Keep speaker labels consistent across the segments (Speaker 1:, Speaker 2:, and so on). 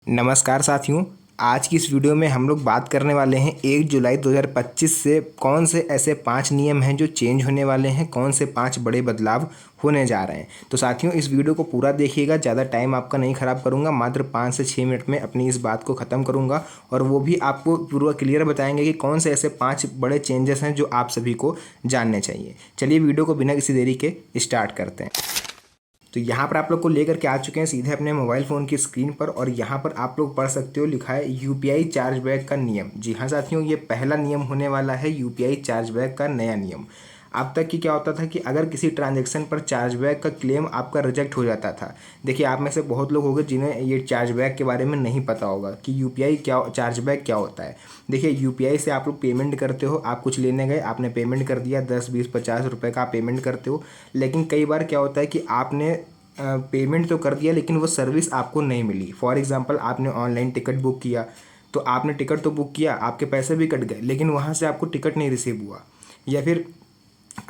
Speaker 1: नमस्कार साथियों। आज की इस वीडियो में हम लोग बात करने वाले हैं 1 जुलाई 2025 से कौन से ऐसे 5 नियम हैं जो चेंज होने वाले हैं, कौन से 5 बड़े बदलाव होने जा रहे हैं। तो साथियों इस वीडियो को पूरा देखिएगा, ज़्यादा टाइम आपका नहीं ख़राब करूंगा, मात्र 5 से 6 मिनट में अपनी इस बात को ख़त्म करूंगा और वो भी आपको पूरा क्लियर बताएंगे कि कौन से ऐसे 5 बड़े चेंजेस हैं जो आप सभी को जानने चाहिए। चलिए वीडियो को बिना किसी देरी के स्टार्ट करते हैं। तो यहाँ पर आप लोग को लेकर के आ चुके हैं सीधे अपने मोबाइल फ़ोन की स्क्रीन पर और यहाँ पर आप लोग पढ़ सकते हो, लिखा है यूपीआई चार्जबैक का नियम। जी हाँ साथियों, ये पहला नियम होने वाला है यूपीआई चार्जबैक का नया नियम। अब तक की क्या होता था कि अगर किसी ट्रांजैक्शन पर चार्जबैक का क्लेम आपका रिजेक्ट हो जाता था। देखिए आप में से बहुत लोग होंगे जिन्हें ये चार्जबैक के बारे में नहीं पता होगा कि यूपीआई क्या, चार्जबैक क्या होता है। देखिए यूपीआई से आप लोग पेमेंट करते हो, आप कुछ लेने गए, आपने पेमेंट कर दिया 10, 20, 50 रुपये का आप पेमेंट करते हो। लेकिन कई बार क्या होता है कि आपने पेमेंट तो कर दिया लेकिन वो सर्विस आपको नहीं मिली। फॉर एग्जांपल आपने ऑनलाइन टिकट बुक किया, तो आपने टिकट तो बुक किया, आपके पैसे भी कट गए लेकिन वहाँ से आपको टिकट नहीं रिसीव हुआ। या फिर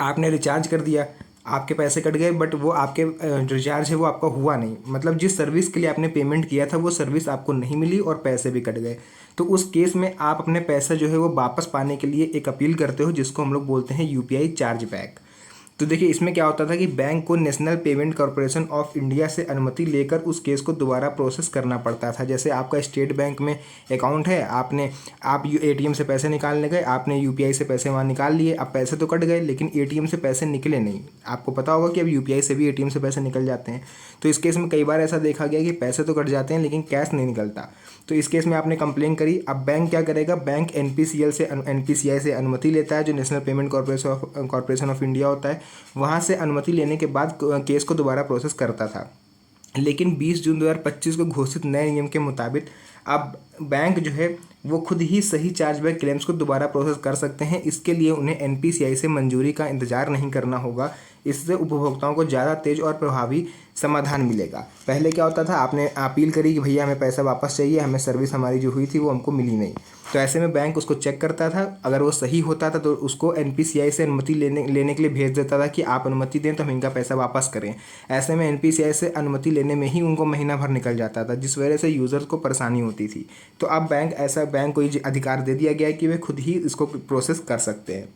Speaker 1: आपने रिचार्ज कर दिया, आपके पैसे कट गए बट वो आपके रिचार्ज है वो आपका हुआ नहीं, मतलब जिस सर्विस के लिए आपने पेमेंट किया था वो सर्विस आपको नहीं मिली और पैसे भी कट गए। तो उस केस में आप अपने पैसे जो है वो वापस पाने के लिए एक अपील करते हो जिसको हम लोग बोलते हैं यूपीआई चार्जबैक। तो देखिए इसमें क्या होता था कि बैंक को national payment corporation of India से अनुमति लेकर उस केस को दोबारा प्रोसेस करना पड़ता था। जैसे आपका स्टेट बैंक में अकाउंट है, आप एटीएम से पैसे निकालने गए, आपने यूपीआई से पैसे वहाँ निकाल लिए, अब पैसे तो कट गए लेकिन एटीएम से पैसे निकले नहीं। आपको पता होगा कि अब यूपीआई से भी एटीएम से पैसे निकल जाते हैं। तो इस केस में कई बार ऐसा देखा गया कि पैसे तो कट जाते हैं लेकिन कैश नहीं निकलता। तो इस केस में आपने कंप्लेन करी। अब बैंक क्या करेगा, बैंक एनपीसीआई से अनुमति लेता है, जो national payment corporation of India होता है। वहाँ से अनुमति लेने के बाद केस को दोबारा प्रोसेस करता था। लेकिन 20 जून 2025 को घोषित नए नियम के मुताबिक अब बैंक जो है वो खुद ही सही चार्जबैक क्लेम्स को दोबारा प्रोसेस कर सकते हैं। इसके लिए उन्हें एनपीसीआई से मंजूरी का इंतजार नहीं करना होगा। इससे उपभोक्ताओं को ज़्यादा तेज और प्रभावी समाधान मिलेगा। पहले क्या होता था, आपने अपील करी कि भैया हमें पैसा वापस चाहिए, हमें सर्विस हमारी जो हुई थी वो हमको मिली नहीं। तो ऐसे में बैंक उसको चेक करता था, अगर वो सही होता था तो उसको एनपीसीआई से अनुमति लेने के लिए भेज देता था कि आप अनुमति दें तो हम इनका पैसा वापस करें। ऐसे में एनपीसीआई से अनुमति लेने में ही उनको महीना भर निकल जाता था, जिस वजह से यूज़र्स को परेशानी होती थी। तो अब बैंक को ये अधिकार दे दिया गया है कि वे खुद ही इसको प्रोसेस कर सकते हैं।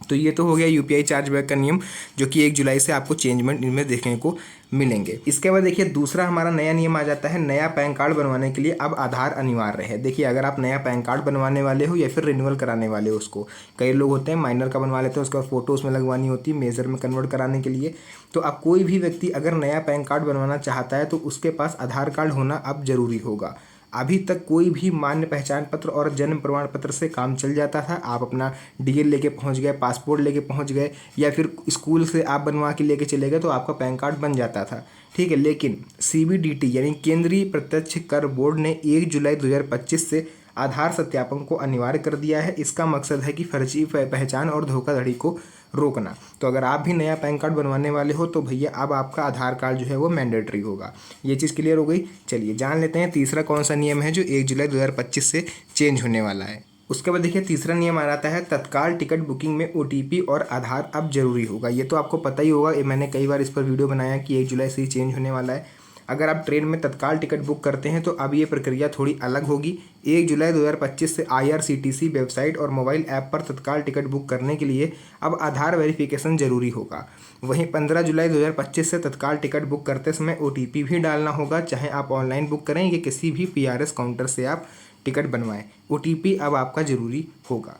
Speaker 1: तो ये तो हो गया यूपीआई चार्जबैक का नियम, जो कि 1 जुलाई से आपको चेंजमेंट इनमें देखने को मिलेंगे। इसके बाद देखिए दूसरा हमारा नया नियम आ जाता है, नया पैन कार्ड बनवाने के लिए अब आधार अनिवार्य है। देखिए अगर आप नया पैन कार्ड बनवाने वाले हो या फिर रिन्यूअल कराने वाले हो, उसको कई लोग होते हैं माइनर का बनवा लेते हैं, उसका फोटो उसमें लगवानी होती है मेजर में कन्वर्ट कराने के लिए। तो अब कोई भी व्यक्ति अगर नया पैन कार्ड बनवाना चाहता है तो उसके पास आधार कार्ड होना अब जरूरी होगा। अभी तक कोई भी मान्य पहचान पत्र और जन्म प्रमाण पत्र से काम चल जाता था। आप अपना डीएल लेके पहुंच गए, पासपोर्ट लेके पहुंच गए या फिर स्कूल से आप बनवा के लेके चले गए तो आपका पैन कार्ड बन जाता था, ठीक है। लेकिन सीबीडीटी यानी केंद्रीय प्रत्यक्ष कर बोर्ड ने 1 जुलाई 2025 से आधार सत्यापन को अनिवार्य कर दिया है। इसका मकसद है कि फर्जी पहचान और धोखाधड़ी को रोकना। तो अगर आप भी नया पैन कार्ड बनवाने वाले हो तो भैया अब आपका आधार कार्ड जो है वो मैंडेटरी होगा। ये चीज़ क्लियर हो गई। चलिए जान लेते हैं तीसरा कौन सा नियम है जो 1 जुलाई 2025 से चेंज होने वाला है। उसके बाद देखिए तीसरा नियम आ जाता है, तत्काल टिकट बुकिंग में ओटीपी और आधार अब जरूरी होगा। ये तो आपको पता ही होगा, मैंने कई बार इस पर वीडियो बनाया कि 1 जुलाई से ही चेंज होने वाला है। अगर आप ट्रेन में तत्काल टिकट बुक करते हैं तो अब ये प्रक्रिया थोड़ी अलग होगी। 1 जुलाई 2025 से आईआरसीटीसी वेबसाइट और मोबाइल ऐप पर तत्काल टिकट बुक करने के लिए अब आधार वेरिफिकेशन जरूरी होगा। वहीं 15 जुलाई 2025 से तत्काल टिकट बुक करते समय ओटीपी भी डालना होगा, चाहे आप ऑनलाइन बुक करें या किसी भी पीआरएस काउंटर से आप टिकट बनवाएं, ओटीपी अब आपका ज़रूरी होगा।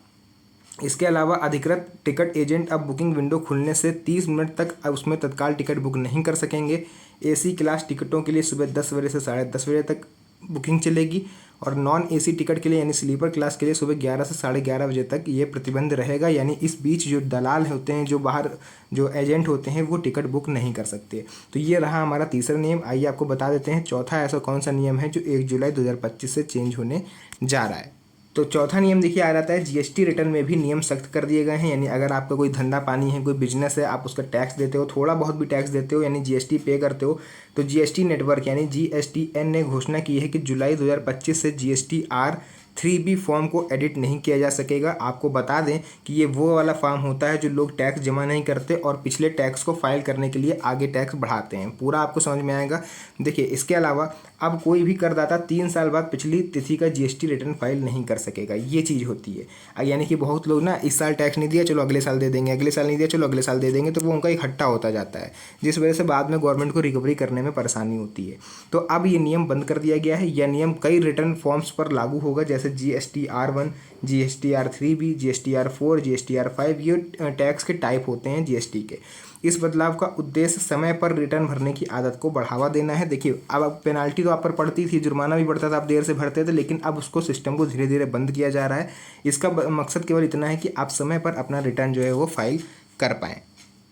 Speaker 1: इसके अलावा अधिकृत टिकट एजेंट अब बुकिंग विंडो खुलने से 30 मिनट तक अब उसमें तत्काल टिकट बुक नहीं कर सकेंगे। एसी क्लास टिकटों के लिए सुबह 10 बजे से 10:30 बजे तक बुकिंग चलेगी और नॉन एसी टिकट के लिए यानी स्लीपर क्लास के लिए सुबह 11 से 11:30 बजे तक ये प्रतिबंध रहेगा। यानी इस बीच जो दलाल होते हैं, जो बाहर जो एजेंट होते हैं, वो टिकट बुक नहीं कर सकते। तो ये रहा हमारा तीसरा नियम। आइए आपको बता देते हैं चौथा ऐसा कौन सा नियम है जो 1 जुलाई 2025 से चेंज होने जा रहा है। तो चौथा नियम देखिए आ जाता है, जीएसटी रिटर्न में भी नियम सख्त कर दिए गए हैं। यानी अगर आपका कोई धंधा पानी है, कोई बिजनेस है, आप उसका टैक्स देते हो, थोड़ा बहुत भी टैक्स देते हो यानी जीएसटी पे करते हो, तो जीएसटी नेटवर्क यानी जीएसटीएन ने घोषणा की है कि जुलाई 2025 से जीएसटीआर 3B फॉर्म को एडिट नहीं किया जा सकेगा। आपको बता दें कि ये वो वाला फॉर्म होता है जो लोग टैक्स जमा नहीं करते और पिछले टैक्स को फाइल करने के लिए आगे टैक्स बढ़ाते हैं। पूरा आपको समझ में आएगा। देखिए इसके अलावा अब कोई भी करदाता 3 साल बाद पिछली तिथि का जीएसटी रिटर्न फाइल नहीं कर सकेगा, ये चीज़ होती है। यानी कि बहुत लोग ना इस साल टैक्स नहीं दिया चलो अगले साल दे देंगे, अगले साल नहीं दिया चलो अगले साल दे देंगे, तो वो उनका इकट्ठा होता जाता है, जिस वजह से बाद में गवर्नमेंट को रिकवरी करने में परेशानी होती है। तो अब ये नियम बंद कर दिया गया है। यह नियम कई रिटर्न फॉर्म्स पर लागू होगा, जैसे GSTR1, GSTR3B, GSTR4, GSTR5। ये टैक्स के टाइप होते हैं जीएसटी के। इस बदलाव का उद्देश्य समय पर रिटर्न भरने की आदत को बढ़ावा देना है। देखिए अब पेनाल्टी तो आप पर पड़ती थी, जुर्माना भी पड़ता था, आप देर से भरते थे, लेकिन अब उसको सिस्टम को धीरे धीरे बंद किया जा रहा है। इसका मकसद केवल इतना है कि आप समय पर अपना रिटर्न जो है वो फाइल कर पाएँ।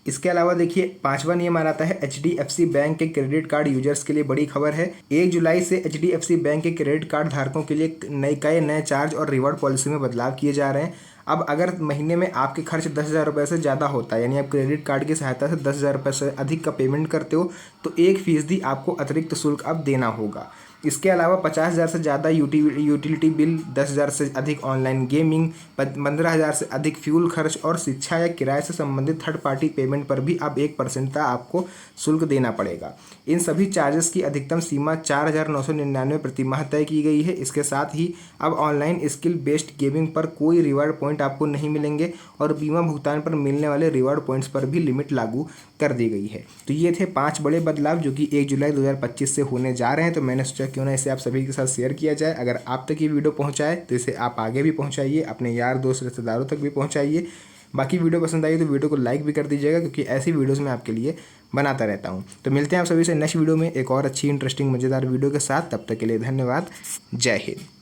Speaker 1: इसके अलावा देखिए 5वां नियम आ जाता है HDFC बैंक के क्रेडिट कार्ड यूजर्स के लिए बड़ी खबर है। 1 जुलाई से HDFC बैंक के क्रेडिट कार्ड धारकों के लिए नए चार्ज और रिवॉर्ड पॉलिसी में बदलाव किए जा रहे हैं। अब अगर महीने में आपके खर्च 10,000 रुपये से ज़्यादा होता है, यानी आप क्रेडिट कार्ड की सहायता से 10,000 रुपये से अधिक का पेमेंट करते हो, तो 1% आपको अतिरिक्त शुल्क अब देना होगा। इसके अलावा 50,000 से ज़्यादा यूटिलिटी बिल, 10,000 से अधिक ऑनलाइन गेमिंग, 15,000 से अधिक फ्यूल खर्च और शिक्षा या किराए से संबंधित थर्ड पार्टी पेमेंट पर भी अब 1% का आपको शुल्क देना पड़ेगा। इन सभी चार्जेस की अधिकतम सीमा 4,999 प्रति माह तय की गई है। इसके साथ ही अब ऑनलाइन स्किल बेस्ड गेमिंग पर कोई रिवार्ड पॉइंट आपको नहीं मिलेंगे और बीमा भुगतान पर मिलने वाले रिवार्ड पॉइंट्स पर भी लिमिट लागू कर दी गई है। तो ये थे 5 बड़े बदलाव जो कि 1 जुलाई 2025 से होने जा रहे हैं। तो मैंने सोचा क्यों ना इसे आप सभी के साथ शेयर किया जाए। अगर आप तक ये वीडियो पहुंचाए तो इसे आप आगे भी पहुंचाइए, अपने यार दोस्त रिश्तेदारों तक भी पहुंचाइए। बाकी वीडियो पसंद आई तो वीडियो को लाइक भी कर दीजिएगा, क्योंकि ऐसी वीडियोस मैं आपके लिए बनाता रहता हूं। तो मिलते हैं आप सभी से नेक्स्ट वीडियो में एक और अच्छी इंटरेस्टिंग मज़ेदार वीडियो के साथ। तब तक के लिए धन्यवाद। जय हिंद।